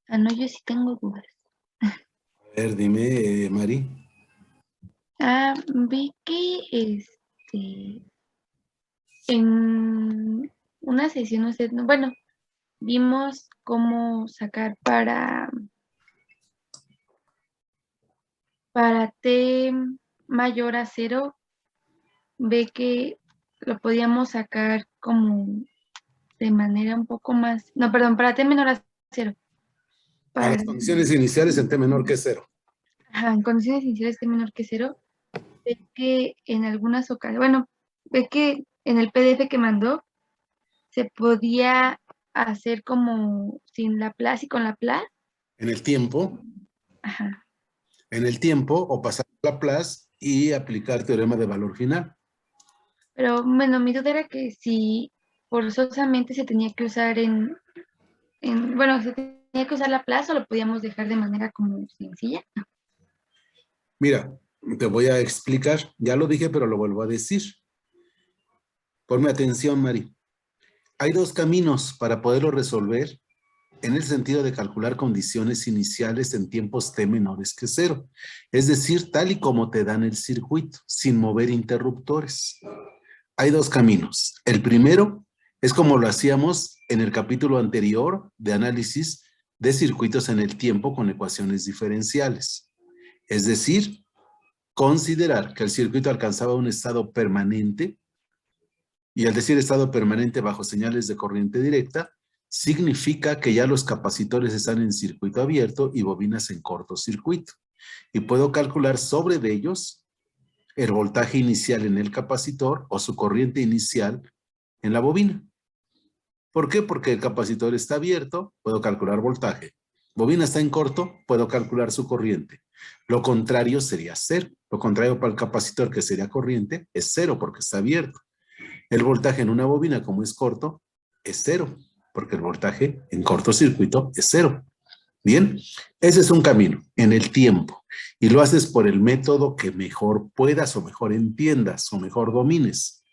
No, yo sí tengo dudas. A ver, dime, Mari. Vi que en una sesión, bueno, vimos cómo sacar para T mayor a 0, ve que lo podíamos sacar como de manera un poco más, no, perdón, para T menor a 0. A Para, las condiciones iniciales en T menor que 0. en condiciones iniciales T menor que 0, ve que en algunas ocasiones, bueno, ve que en el PDF que mandó se podía hacer como sin Laplace y con Laplace. En el tiempo, Ajá. o pasar a Laplace y aplicar teorema de valor final. Pero bueno, mi duda era que si forzosamente se tenía que usar bueno, se tenía que usar Laplace o lo podíamos dejar de manera como sencilla. Mira, te voy a explicar. Ya lo dije, pero lo vuelvo a decir. Ponme atención, Mari. Hay dos caminos para poderlo resolver en el sentido de calcular condiciones iniciales en tiempos t menores que 0. Es decir, tal y como te dan el circuito, sin mover interruptores. Hay dos caminos. El primero es como lo hacíamos en el capítulo anterior de análisis de circuitos en el tiempo con ecuaciones diferenciales. Es decir, considerar que el circuito alcanzaba un estado permanente, y al decir estado permanente bajo señales de corriente directa, significa que ya los capacitores están en circuito abierto y bobinas en cortocircuito. Y puedo calcular sobre de ellos el voltaje inicial en el capacitor o su corriente inicial en la bobina. ¿Por qué? Porque el capacitor está abierto, puedo calcular voltaje. Bobina está en corto, puedo calcular su corriente. Lo contrario sería 0. Lo contrario para el capacitor, que sería corriente, es 0 porque está abierto. El voltaje en una bobina, como es corto, es 0, porque el voltaje en cortocircuito es 0. Bien, ese es un camino en el tiempo, y lo haces por el método que mejor puedas o mejor entiendas o mejor domines.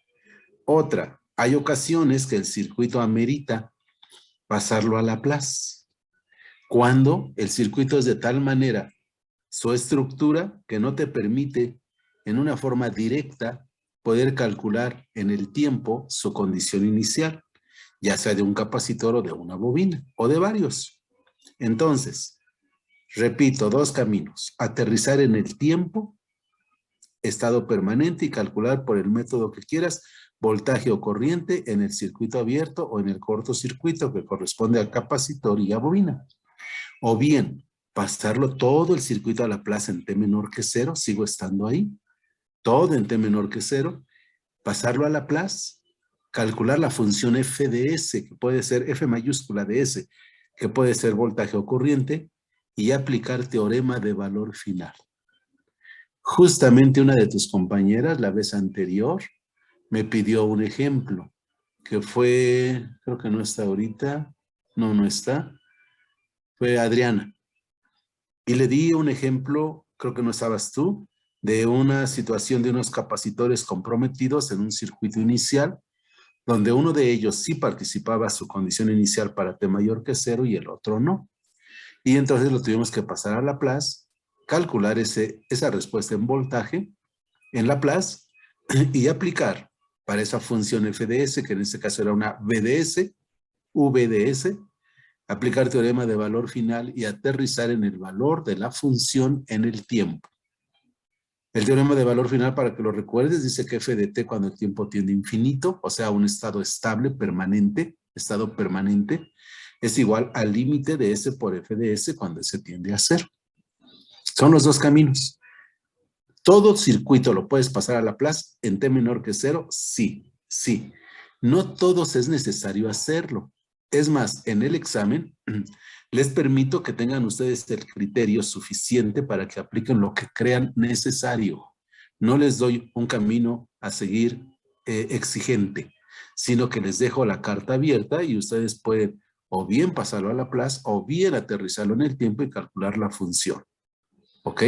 Otra, hay ocasiones que el circuito amerita pasarlo a Laplace, cuando el circuito es de tal manera su estructura que no te permite en una forma directa poder calcular en el tiempo su condición inicial, ya sea de un capacitor o de una bobina, o de varios. Entonces, repito, dos caminos: aterrizar en el tiempo, estado permanente, y calcular por el método que quieras voltaje o corriente en el circuito abierto o en el cortocircuito que corresponde al capacitor y a bobina. O bien, pasarlo todo el circuito a Laplace en T menor que 0, sigo estando ahí, todo en T menor que 0, pasarlo a Laplace, calcular la función f de s, que puede ser f mayúscula de s, que puede ser voltaje o corriente, y aplicar teorema de valor final. Justamente una de tus compañeras, la vez anterior, me pidió un ejemplo, que fue, creo que no está ahorita, no está, fue Adriana. Y le di un ejemplo, creo que no estabas tú, de una situación de unos capacitores comprometidos en un circuito inicial, donde uno de ellos sí participaba su condición inicial para T mayor que 0 y el otro no. Y entonces lo tuvimos que pasar a Laplace, calcular esa respuesta en voltaje en Laplace y aplicar para esa función f de s, que en este caso era una VDS, aplicar teorema de valor final y aterrizar en el valor de la función en el tiempo. El teorema de valor final, para que lo recuerdes, dice que f de t cuando el tiempo tiende a infinito, o sea, un estado estable, permanente, estado permanente, es igual al límite de s por f de s cuando s tiende a 0. Son los dos caminos. ¿Todo circuito lo puedes pasar a Laplace en t menor que 0? Sí, sí. No todos es necesario hacerlo. Es más, en el examen les permito que tengan ustedes el criterio suficiente para que apliquen lo que crean necesario. No les doy un camino a seguir exigente, sino que les dejo la carta abierta y ustedes pueden o bien pasarlo a Laplace o bien aterrizarlo en el tiempo y calcular la función. ¿Ok?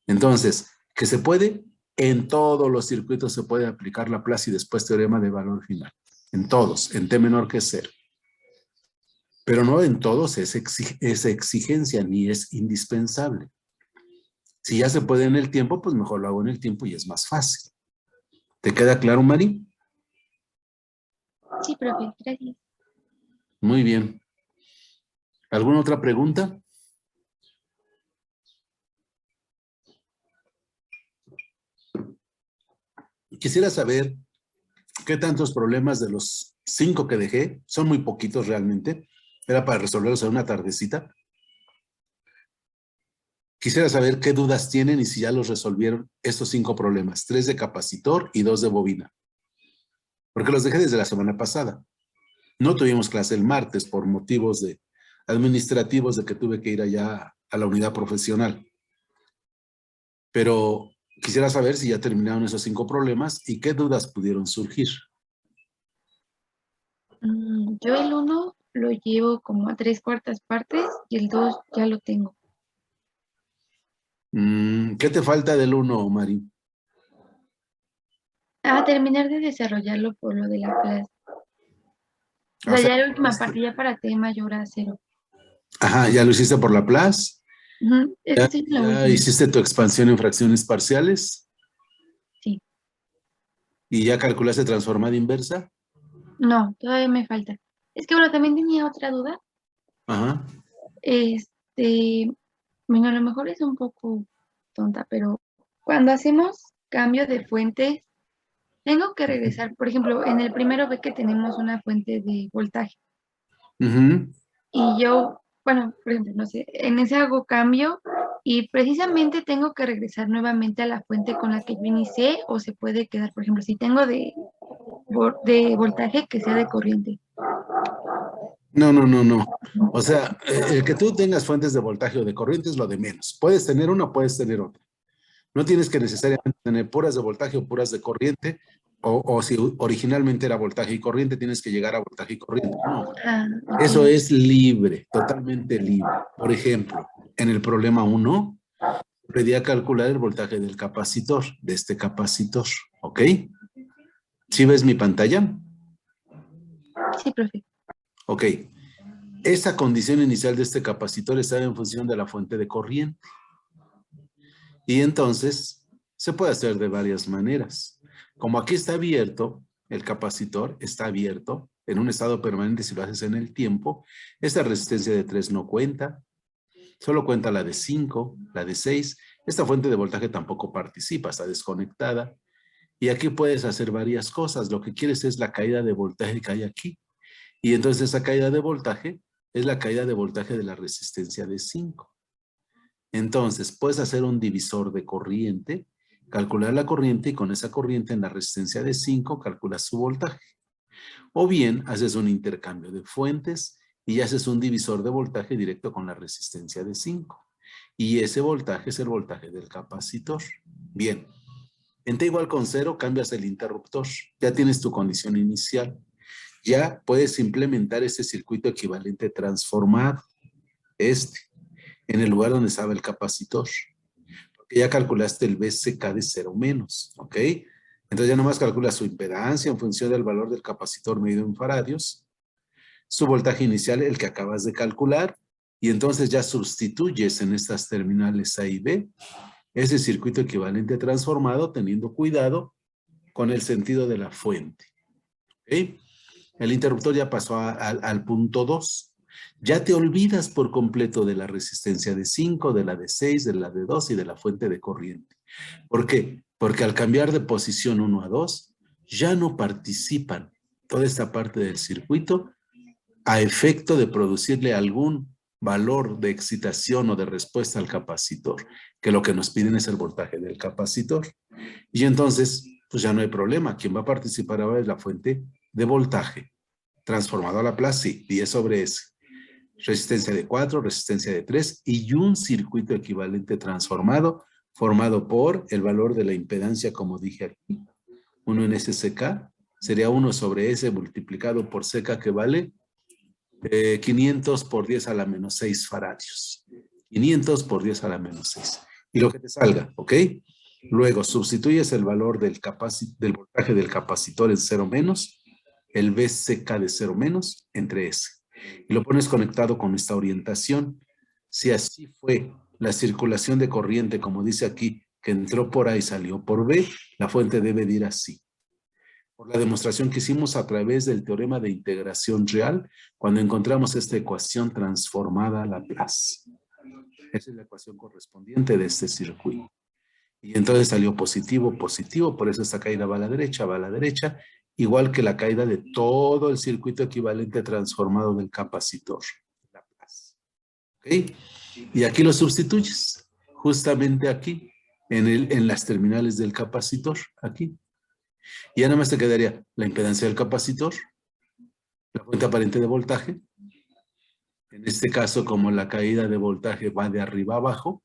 Entonces, ¿que se puede? En todos los circuitos se puede aplicar Laplace y después teorema de valor final. En todos, en t menor que 0. Pero no en todos es exigencia ni es indispensable. Si ya se puede en el tiempo, pues mejor lo hago en el tiempo y es más fácil. ¿Te queda claro, Mari? Sí, profe, gracias. Muy bien. ¿Alguna otra pregunta? Quisiera saber qué tantos problemas de los 5 que dejé, son muy poquitos realmente, era para resolverlos en una tardecita. Quisiera saber qué dudas tienen y si ya los resolvieron estos 5 problemas, 3 de capacitor y 2 de bobina. Porque los dejé desde la semana pasada. No tuvimos clase el martes por motivos administrativos de que tuve que ir allá a la unidad profesional. Pero quisiera saber si ya terminaron esos 5 problemas y qué dudas pudieron surgir. Yo el 1 lo llevo como a 3/4 partes y el 2 ya lo tengo. ¿Qué te falta del 1, Mari? Terminar de desarrollarlo por lo de la clase. O O sea, sea, ya la última parte ya para T mayor a 0. ajá, ya lo hiciste por Laplace. Esta es la Ya última. hiciste tu expansión en fracciones parciales Sí. y ya calculaste transformada inversa. No, todavía me falta. Es que bueno, también tenía otra duda. Ajá. Bueno, a lo mejor es un poco tonta, pero cuando hacemos cambio de fuentes, tengo que regresar. Por ejemplo, en el primero ve que tenemos una fuente de voltaje. Ujú. Y yo, bueno, por ejemplo, no sé, en ese hago cambio y precisamente tengo que regresar nuevamente a la fuente con la que yo inicié o se puede quedar, por ejemplo, si tengo de voltaje que sea de corriente. No, no, no, no. O sea, el que tú tengas fuentes de voltaje o de corriente es lo de menos. Puedes tener una, puedes tener otra. No tienes que necesariamente tener puras de voltaje o puras de corriente, o si originalmente era voltaje y corriente, tienes que llegar a voltaje y corriente. No, eso Ok. es libre, totalmente libre. Por ejemplo, en el problema 1, pedía calcular el voltaje del capacitor, de este capacitor, ¿ok? ¿Sí ves mi pantalla? Sí, profe. Ok. Esa condición inicial de este capacitor estaba en función de la fuente de corriente. Y entonces se puede hacer de varias maneras. Como aquí está abierto, el capacitor está abierto en un estado permanente si lo haces en el tiempo, esta resistencia de 3 no cuenta, solo cuenta la de 5, la de 6. Esta fuente de voltaje tampoco participa, está desconectada. Y aquí puedes hacer varias cosas. Lo que quieres es la caída de voltaje que hay aquí. Y entonces esa caída de voltaje es la caída de voltaje de la resistencia de 5. Entonces, puedes hacer un divisor de corriente, calcular la corriente y con esa corriente en la resistencia de 5 calculas su voltaje. O bien, haces un intercambio de fuentes y haces un divisor de voltaje directo con la resistencia de 5. Y ese voltaje es el voltaje del capacitor. Bien, en T igual con 0 cambias el interruptor. Ya tienes tu condición inicial. Ya puedes implementar este circuito equivalente transformado, en el lugar donde estaba el capacitor. Porque ya calculaste el BCK de 0 menos, ¿ok? Entonces ya nomás calculas su impedancia en función del valor del capacitor medido en faradios, su voltaje inicial, el que acabas de calcular, y entonces ya sustituyes en estas terminales A y B ese circuito equivalente transformado teniendo cuidado con el sentido de la fuente, ¿ok? El interruptor ya pasó al punto 2. Ya te olvidas por completo de la resistencia de 5, de la de 6, de la de 2 y de la fuente de corriente. ¿Por qué? Porque al cambiar de posición 1 a 2, ya no participan toda esta parte del circuito a efecto de producirle algún valor de excitación o de respuesta al capacitor, que lo que nos piden es el voltaje del capacitor. Y entonces, pues ya no hay problema. Quien va a participar ahora es la fuente de voltaje. Transformado a Laplace, sí, 10 sobre S. Resistencia de 4, resistencia de 3 y un circuito equivalente transformado formado por el valor de la impedancia, como dije aquí. 1 en SCK sería 1 sobre S multiplicado por CK, que vale 500 por 10 a la menos 6 faradios. 500 por 10 a la menos 6. Y lo que te salga, ¿ok? Luego sustituyes el valor del voltaje del capacitor en 0 menos, el BCK de 0 menos, entre S. Y lo pones conectado con esta orientación. Si así fue la circulación de corriente, como dice aquí, que entró por A y salió por B, la fuente debe de ir así. Por la demostración que hicimos a través del teorema de integración real, cuando encontramos esta ecuación transformada a Laplace. Esa es la ecuación correspondiente de este circuito. Y entonces salió positivo, positivo, por eso esta caída va a la derecha, igual que la caída de todo el circuito equivalente transformado del capacitor. Laplace. ¿Ok? Y aquí lo sustituyes, justamente aquí, en las terminales del capacitor, aquí. Y ya nada más te quedaría la impedancia del capacitor, la fuente aparente de voltaje. En este caso, como la caída de voltaje va de arriba a abajo,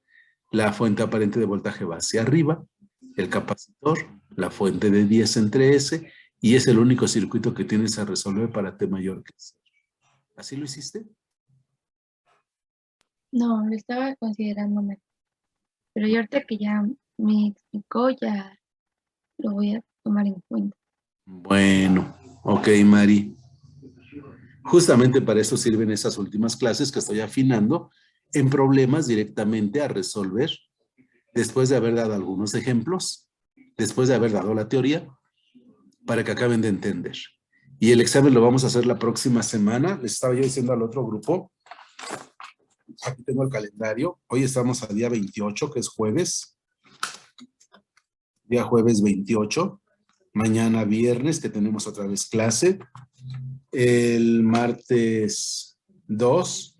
la fuente aparente de voltaje va hacia arriba, el capacitor, la fuente de 10 entre S, y es el único circuito que tienes a resolver para T mayor que C. ¿Así lo hiciste? No, lo estaba considerando mal. Pero yo ahorita que ya me explicó, ya lo voy a tomar en cuenta. Bueno, ok, Mari. Justamente para eso sirven esas últimas clases que estoy afinando en problemas directamente a resolver después de haber dado algunos ejemplos, después de haber dado la teoría, para que acaben de entender. Y el examen lo vamos a hacer la próxima semana. Les estaba yo diciendo al otro grupo, aquí tengo el calendario, hoy estamos a día 28, que es jueves, día jueves 28, mañana viernes, que tenemos otra vez clase, el martes 2,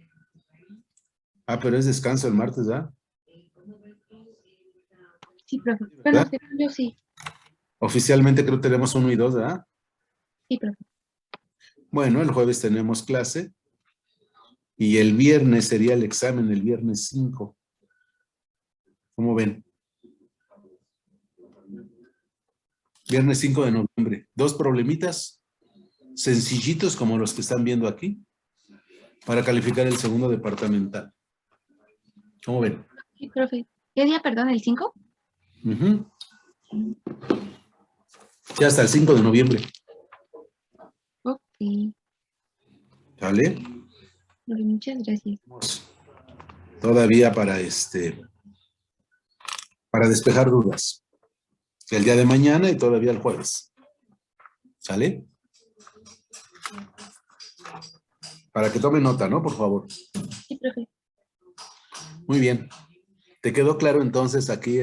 pero es descanso el martes, ¿verdad? Sí, profe. Bueno, ¿Verdad? según yo sí. Oficialmente creo que tenemos 1 y 2, ¿verdad? Sí, profe. Bueno, el jueves tenemos clase y el viernes sería el examen, el viernes 5. ¿Cómo ven? Viernes 5 de noviembre. 2 problemitas sencillitos como los que están viendo aquí para calificar el segundo departamental. ¿Cómo ven? Sí, profe. ¿Qué día, perdón? ¿El 5? Uh-huh. Ya hasta el 5 de noviembre. Ok. ¿Sale? Profe, muchas gracias. Todavía para despejar dudas. El día de mañana y todavía el jueves. ¿Sale? Para que tome nota, ¿no? Por favor. Sí, profe. Muy bien. ¿Te quedó claro entonces aquí,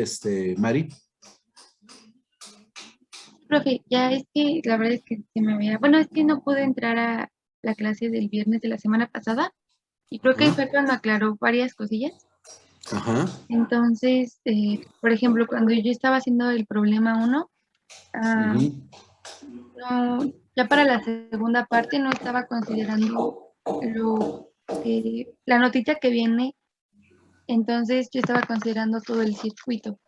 Mari? Profe, ya es que la verdad es que se me había... Bueno, es que no pude entrar a la clase del viernes de la semana pasada y creo que ahí fue cuando aclaró varias cosillas. Ajá. Entonces, por ejemplo, cuando yo estaba haciendo el problema 1, Uh-huh. no, ya para la segunda parte no estaba considerando la notita que viene, entonces yo estaba considerando todo el circuito,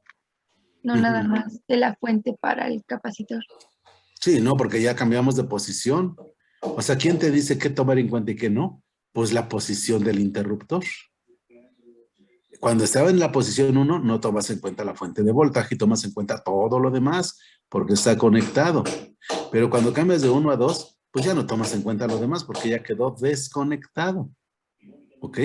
no nada Uh-huh. más de la fuente para el capacitor. Sí, no, porque ya cambiamos de posición. O sea, ¿quién te dice qué tomar en cuenta y qué no? Pues la posición del interruptor. Cuando estaba en la posición 1, no tomas en cuenta la fuente de voltaje y tomas en cuenta todo lo demás porque está conectado. Pero cuando cambias de 1 a 2, pues ya no tomas en cuenta lo demás porque ya quedó desconectado. ¿Ok?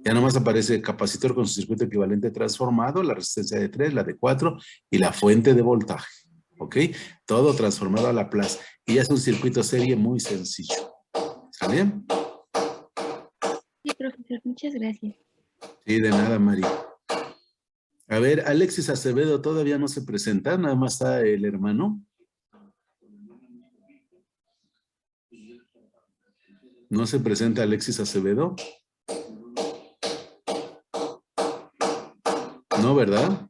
Ya nomás aparece el capacitor con su circuito equivalente transformado, la resistencia de 3, la de 4 y la fuente de voltaje. ¿Ok? Todo transformado a Laplace. Y ya es un circuito serie muy sencillo. ¿Sale? Sí, profesor, muchas gracias. Sí, de nada, María. A ver, Alexis Acevedo todavía no se presenta, nada más está el hermano. ¿No se presenta Alexis Acevedo? No, ¿verdad?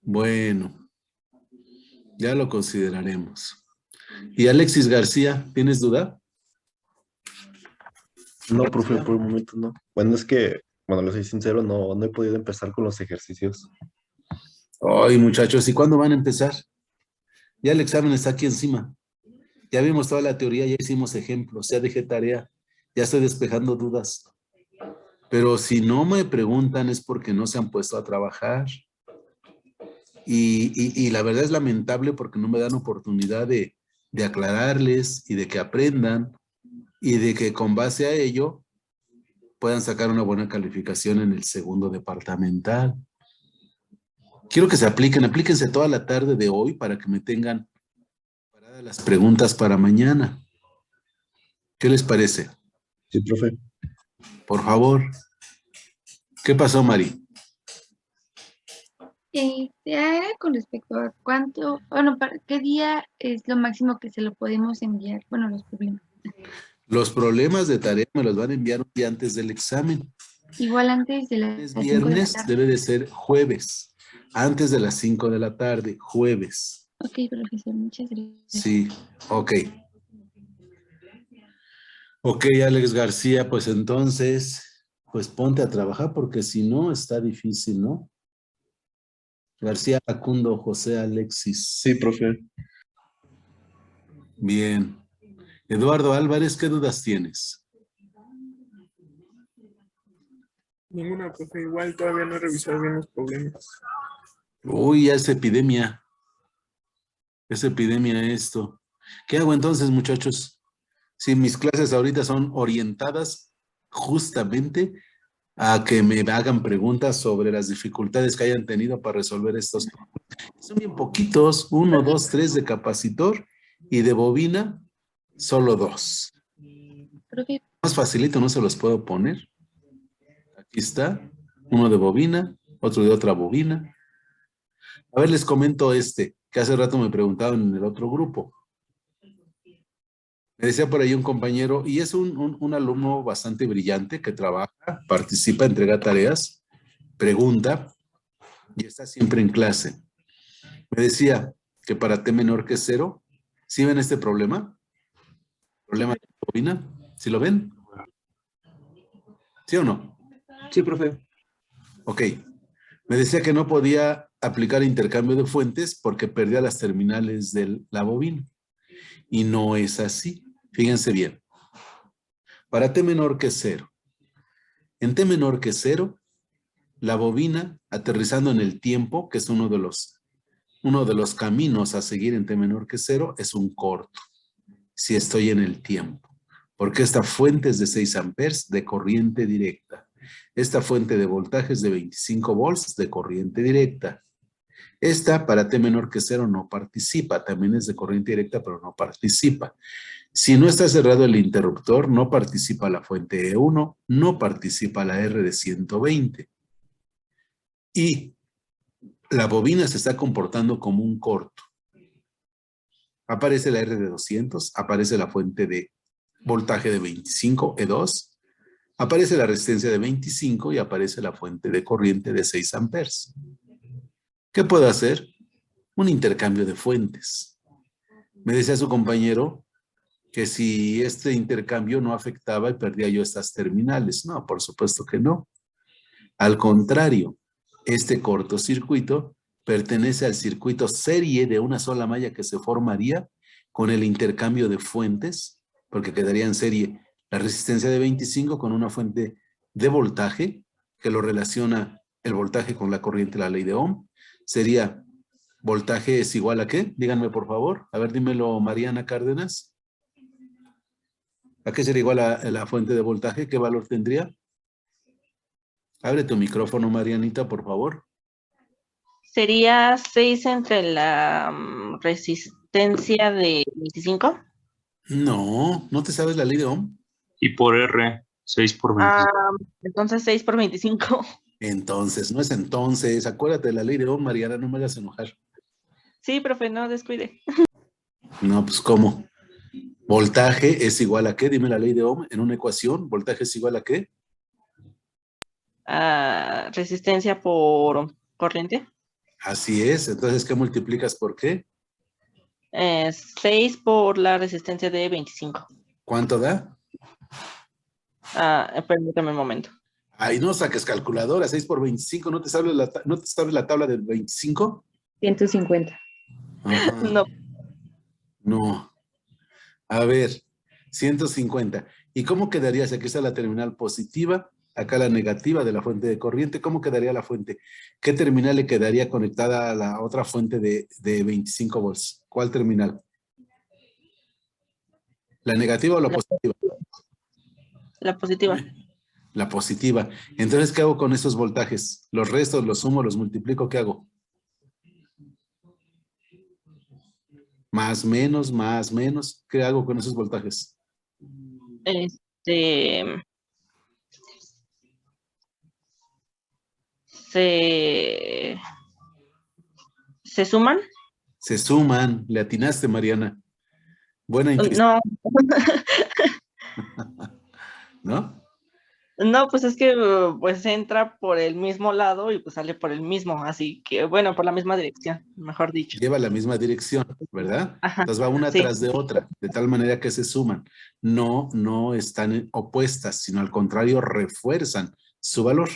Bueno, ya lo consideraremos. ¿Y Alexis García, tienes duda? No, profe, por el momento no. Bueno, es que, bueno, le soy sincero, no he podido empezar con los ejercicios. Ay, muchachos, ¿y cuándo van a empezar? Ya el examen está aquí encima. Ya vimos toda la teoría, ya hicimos ejemplos, ya dejé tarea, ya estoy despejando dudas. Pero si no me preguntan es porque no se han puesto a trabajar. Y la verdad es lamentable porque no me dan oportunidad de aclararles y de que aprendan. y de que con base a ello puedan sacar una buena calificación en el segundo departamental. Quiero que se aplíquense toda la tarde de hoy para que me tengan paradas las preguntas para mañana. ¿Qué les parece? Sí, profe. Por favor. ¿Qué pasó, Mari? Era con respecto a cuánto, bueno, ¿para qué día es lo máximo que se lo podemos enviar? Bueno, los problemas. Los problemas de tarea me los van a enviar un día antes del examen. Igual antes de las Es 5 de la viernes, tarde. debe de ser jueves, antes de las 5 de la tarde, jueves. Ok, profesor, muchas gracias. Sí, ok. Ok, Alex García, pues entonces, pues ponte a trabajar porque si no está difícil, ¿no? García Facundo José Alexis. Sí, profe. Bien. Eduardo Álvarez, ¿qué dudas tienes? Ninguna, profe. Igual todavía no he revisado bien los problemas. Uy, ya es epidemia. Es epidemia esto. ¿Qué hago entonces, muchachos? Si mis clases ahorita son orientadas justamente a que me hagan preguntas sobre las dificultades que hayan tenido para resolver estos problemas. Son bien poquitos, 1, 2, 3 de capacitor y de bobina, solo 2. Profe, Más facilito no se los puedo poner. Aquí está, uno de bobina, otro de otra bobina. A ver, les comento que hace rato me preguntaban en el otro grupo. Me decía por ahí un compañero, y es un alumno bastante brillante que trabaja, participa, entrega tareas, pregunta y está siempre en clase. Me decía que para T menor que 0, ¿sí ven este problema? ¿Problema de bobina? ¿Sí lo ven? ¿Sí o no? Sí, profe. Ok. Me decía que no podía aplicar intercambio de fuentes porque perdía las terminales de la bobina. Y no es así. Fíjense bien. Para T menor que 0. En T menor que 0, la bobina, aterrizando en el tiempo, que es uno de los caminos a seguir en T menor que 0, es un corto, si estoy en el tiempo. Porque esta fuente es de 6 amperes de corriente directa. Esta fuente de voltaje es de 25 volts de corriente directa. Esta, para T menor que 0, no participa. También es de corriente directa, pero no participa. Si no está cerrado el interruptor, no participa la fuente E1, no participa la R de 120. Y la bobina se está comportando como un corto. Aparece la R de 200, aparece la fuente de voltaje de 25, E2, aparece la resistencia de 25 y aparece la fuente de corriente de 6 amperes. ¿Qué puedo hacer? Un intercambio de fuentes. Me decía su compañero que si este intercambio no afectaba y perdía yo estas terminales. No, por supuesto que no. Al contrario, este cortocircuito pertenece al circuito serie de una sola malla que se formaría con el intercambio de fuentes, porque quedaría en serie la resistencia de 25 con una fuente de voltaje que lo relaciona el voltaje con la corriente, la ley de Ohm. Sería voltaje es igual a ¿qué? Díganme por favor. A ver, dímelo Mariana Cárdenas. ¿A qué sería igual a la fuente de voltaje? ¿Qué valor tendría? Abre tu micrófono, Marianita, por favor. Sería 6 entre la resistencia de 25. No, ¿no te sabes la ley de Ohm? Y por R, 6 por 25. Entonces 6 por 25. Entonces, no es entonces. Acuérdate de la ley de Ohm, Mariana, no me hagas enojar. Sí, profe, no descuide. No, pues ¿cómo? Voltaje es igual a ¿qué? Dime la ley de Ohm en una ecuación. ¿Voltaje es igual a qué? Resistencia por corriente. Así es. Entonces, ¿qué multiplicas por qué? 6 por la resistencia de 25. ¿Cuánto da? Permítame un momento. Ay, no saques calculadora. 6 por 25. ¿No te sabes la tabla del 25? 150. Ajá. No, No. A ver, 150. ¿Y cómo quedaría si aquí está la terminal positiva, acá la negativa de la fuente de corriente? ¿Cómo quedaría la fuente? ¿Qué terminal le quedaría conectada a la otra fuente de 25 volts? ¿Cuál terminal? ¿La negativa o la positiva? La positiva. La positiva. Entonces, ¿qué hago con esos voltajes? ¿Los restos, los sumo, los multiplico? ¿Qué hago? Más, menos. ¿Qué hago con esos voltajes? Este, ¿se suman? Se suman. Le atinaste, Mariana. Buena intuición, No, ¿no? no, pues es que pues entra por el mismo lado y pues sale por el mismo, así que bueno, por la misma dirección, mejor dicho. Lleva la misma dirección, ¿verdad? Ajá, Entonces va una sí. tras de otra, de tal manera que se suman. No están opuestas, sino al contrario, refuerzan su valor.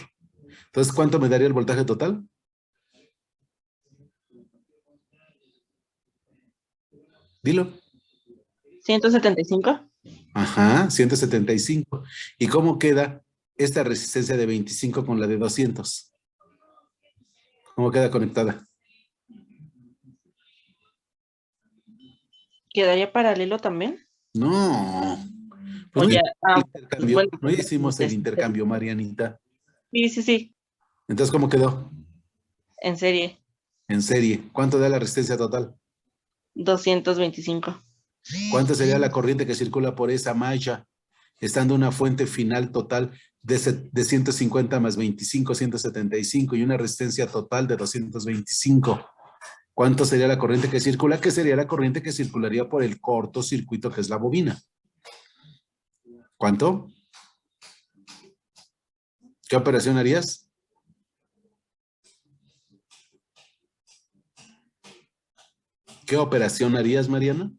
Entonces, ¿cuánto me daría el voltaje total? Dilo. 175. Ajá, 175. ¿Y cómo queda esta resistencia de 25 con la de 200? ¿Cómo queda conectada? ¿Quedaría paralelo también? No. O Pues no ya, hicimos el intercambio, bueno, no hicimos el intercambio, Marianita. sí, sí, sí, Entonces, ¿cómo quedó? en serie, En serie. ¿Cuánto da la resistencia total? 225. ¿Cuánto sería la corriente que circula por esa malla, estando una fuente final total de 150 más 25, 175 y una resistencia total de 225? ¿Cuánto sería la corriente que circula? ¿Qué sería la corriente que circularía por el cortocircuito que es la bobina? ¿Cuánto? ¿Qué operación harías? ¿Qué operación harías, Mariana?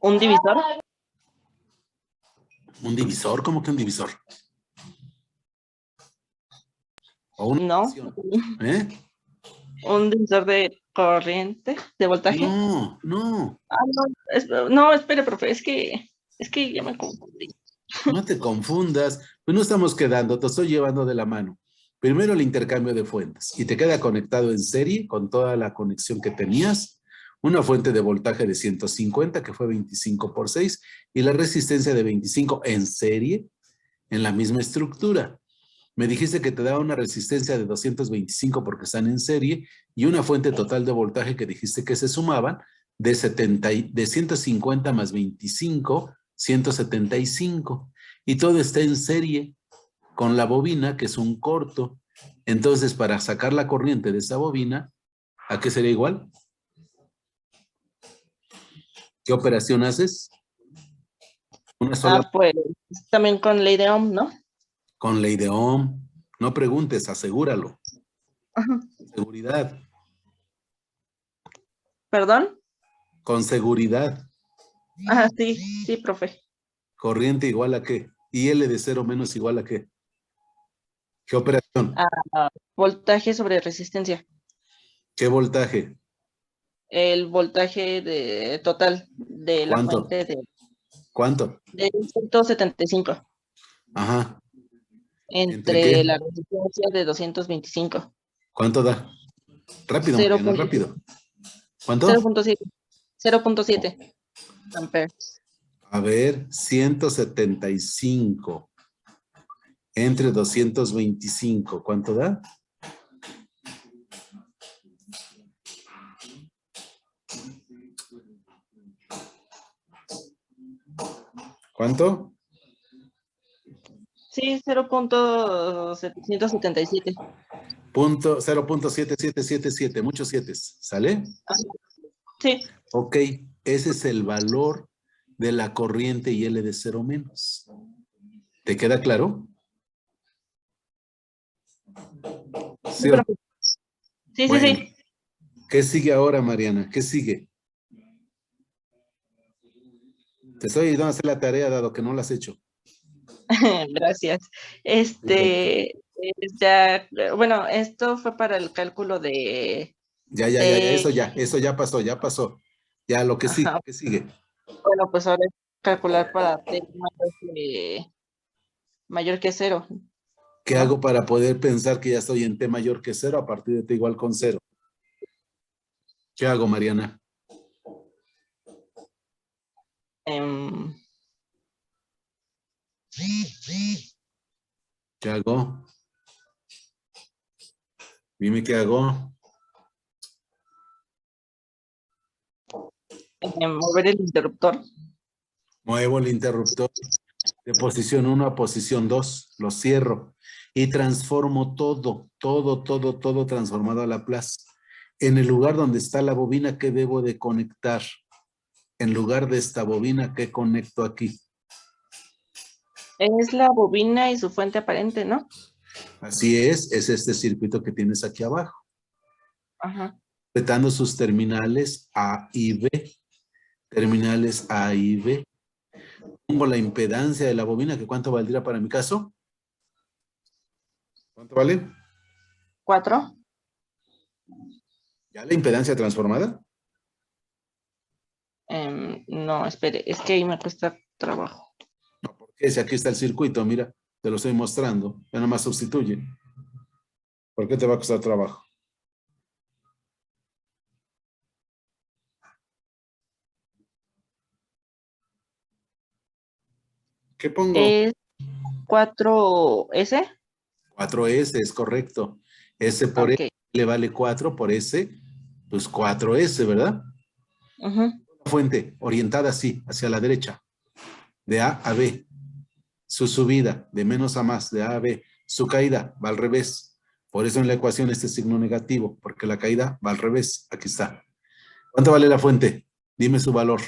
¿Un divisor? ¿Un divisor? ¿Cómo que un divisor? ¿O una No, operación? ¿Eh? un divisor de corriente, de voltaje. No, No, espere, profe, es que ya me confundí. no te confundas. Pues no estamos quedando, te estoy llevando de la mano. Primero el intercambio de fuentes y te queda conectado en serie con toda la conexión que tenías. Una fuente de voltaje de 150 que fue 25 por 6 y la resistencia de 25 en serie en la misma estructura. Me dijiste que te daba una resistencia de 225 porque están en serie y una fuente total de voltaje que dijiste que se sumaban de 150 más 25, 175. Y todo está en serie con la bobina, que es un corto. Entonces, para sacar la corriente de esa bobina, ¿a qué sería igual? ¿Qué operación haces? Una sola Pues también con ley de Ohm, ¿no? con ley de Ohm. No preguntes, asegúralo. Ajá. Seguridad. ¿Perdón? Con seguridad. Ajá, sí, sí, profe. Corriente igual a qué. Y L de cero menos igual a qué. ¿Qué operación? Voltaje sobre resistencia. ¿Qué voltaje? El voltaje de total de la ¿Cuánto? fuente ¿Cuánto? de 175 Ajá. ¿Entre entre qué? la resistencia de 225. ¿Cuánto da? Rápido, Mariana, 0.7. rápido. ¿Cuánto? 0.7. 0.7 amperes. A ver, 175 entre 225. ¿Cuánto da? ¿Cuánto? Sí, 0.777. 0.7777. Muchos siete. ¿Sale? Sí. Ok, ese es el valor de la corriente y L de cero menos. ¿Te queda claro? ¿Sí o no? Sí, sí, Bueno, sí. ¿qué sigue ahora, Mariana? ¿Qué sigue? Te estoy ayudando a hacer la tarea, dado que no la has hecho. Gracias. Bueno, esto fue para el cálculo de Ya, T. eso ya pasó, ya pasó. Ya, lo que sigue, Ajá. ¿qué sigue? Bueno, pues ahora es calcular para T mayor que 0, ¿Qué ¿no? hago para poder pensar que ya estoy en T mayor que cero a partir de T igual con cero? ¿Qué hago, Mariana? Em, ¿Qué hago? Dime qué hago. Mover el interruptor. Muevo el interruptor de posición 1 a posición 2, lo cierro y transformo todo transformado a Laplace. En el lugar donde está la bobina, ¿qué debo de conectar? En lugar de esta bobina, ¿qué conecto aquí? Es la bobina y su fuente aparente, ¿no? Así es este circuito que tienes aquí abajo. Ajá. Respetando sus terminales A y B. Terminales A y B. Pongo la impedancia de la bobina, que ¿cuánto valdría para mi caso? ¿Cuánto vale? 4. ¿Ya la impedancia transformada? No, espere, es que ahí me cuesta trabajo. No, porque si aquí está el circuito, mira, te lo estoy mostrando. Ya nada más sustituye. ¿Por qué te va a costar trabajo? ¿Qué pongo? Es 4S. 4S, es correcto. S por Ok. E le vale 4 por S, pues 4S, ¿verdad? Ujú. La fuente orientada así, hacia la derecha, de A a B. Su subida, de menos a más, de A a B. Su caída va al revés. Por eso en la ecuación este signo negativo, porque la caída va al revés. Aquí está. ¿Cuánto vale la fuente? Dime su valor.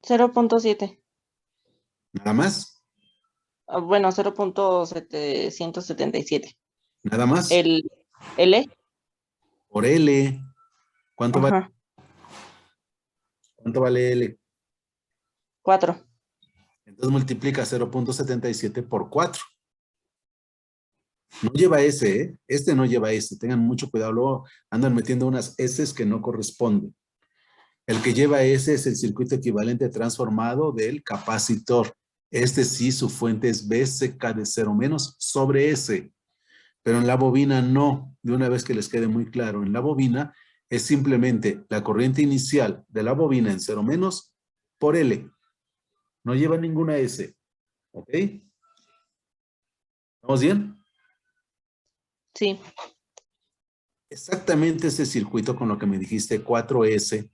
0.7. ¿Nada más? Bueno, 0.777. ¿Nada más? El L. Por L. ¿Cuánto vale? Ajá. ¿Cuánto vale L? 4. Entonces multiplica 0.77 por 4. No lleva S, ¿eh? Este no lleva S. Tengan mucho cuidado. Luego andan metiendo unas S que no corresponden. El que lleva S es el circuito equivalente transformado del capacitor. Este sí, su fuente es BCK de 0 menos sobre S. Pero en la bobina no. De una vez que les quede muy claro, en la bobina es simplemente la corriente inicial de la bobina en 0 menos por L. No lleva ninguna S. ¿Ok? ¿Estamos bien? Sí. Exactamente ese circuito con lo que me dijiste, 4S,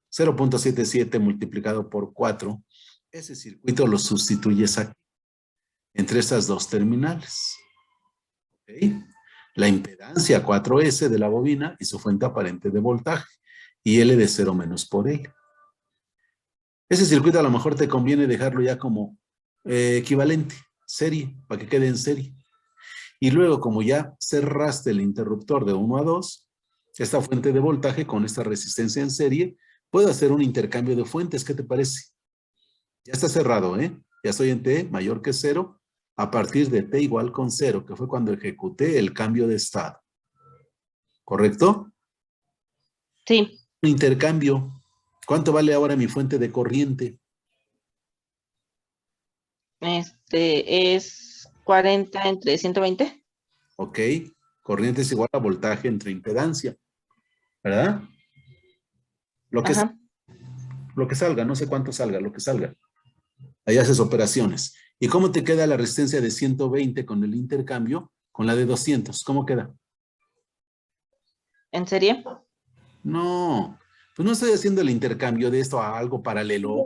0.77 multiplicado por 4, ese circuito lo sustituyes aquí, entre esas dos terminales. ¿Ok? La impedancia 4S de la bobina y su fuente aparente de voltaje, y L de 0 menos por L. Ese circuito a lo mejor te conviene dejarlo ya como equivalente, serie, para que quede en serie. Y luego, como ya cerraste el interruptor de 1 a 2, esta fuente de voltaje con esta resistencia en serie, puedo hacer un intercambio de fuentes. ¿Qué te parece? Ya está cerrado, ¿eh? Ya estoy en T mayor que 0 a partir de T igual con 0, que fue cuando ejecuté el cambio de estado. ¿Correcto? Sí. Intercambio. ¿Cuánto vale ahora mi fuente de corriente? Es 40 entre 120. Ok. Corriente es igual a voltaje entre impedancia. ¿Verdad? Lo que, Ajá. lo que salga, no sé cuánto salga, lo que salga. Ahí haces operaciones. ¿Y cómo te queda la resistencia de 120 con el intercambio? Con la de 200. ¿Cómo queda? ¿En serie? No, pues no estoy haciendo el intercambio de esto a algo paralelo.